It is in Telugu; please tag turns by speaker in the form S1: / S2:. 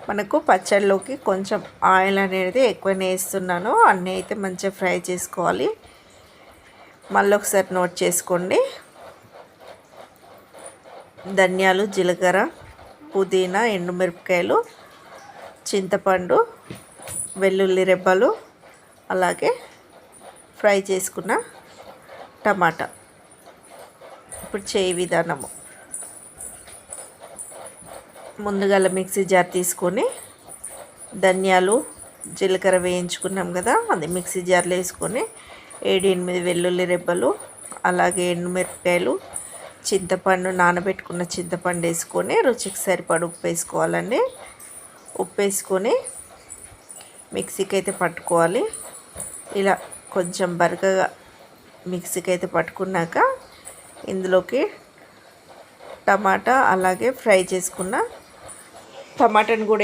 S1: మనకు పచ్చడిలోకి కొంచెం ఆయిల్ అనేది ఎక్కువనే వేస్తున్నాను. అన్నీ అయితే మంచిగా ఫ్రై చేసుకోవాలి. మళ్ళీ ఒకసారి నోట్ చేసుకోండి. ధనియాలు, జీలకర్ర, పుదీనా, ఎండుమిరపకాయలు, చింతపండు, వెల్లుల్లి రెబ్బలు, అలాగే ఫ్రై చేసుకున్న టమాటా. ఇప్పుడు చేయి విధానము. ముందుగా మిక్సీ జార్ తీసుకొని ధనియాలు, జీలకర్ర వేయించుకున్నాం కదా, అది మిక్సీ జార్లో వేసుకొని 7-8 వెల్లుల్లి రెబ్బలు, అలాగే ఎండుమిరపకాయలు, చింతపండు, నానబెట్టుకున్న చింతపండు వేసుకొని రుచికి సరిపడా ఉప్పు వేసుకోవాలండి. ఉప్పు వేసుకొని మిక్సీకి అయితే పట్టుకోవాలి. ఇలా కొంచెం బరకగా మిక్సీకి అయితే పట్టుకున్నాక ఇందులోకి టమాటా, అలాగే ఫ్రై చేసుకున్న టమాటాని కూడా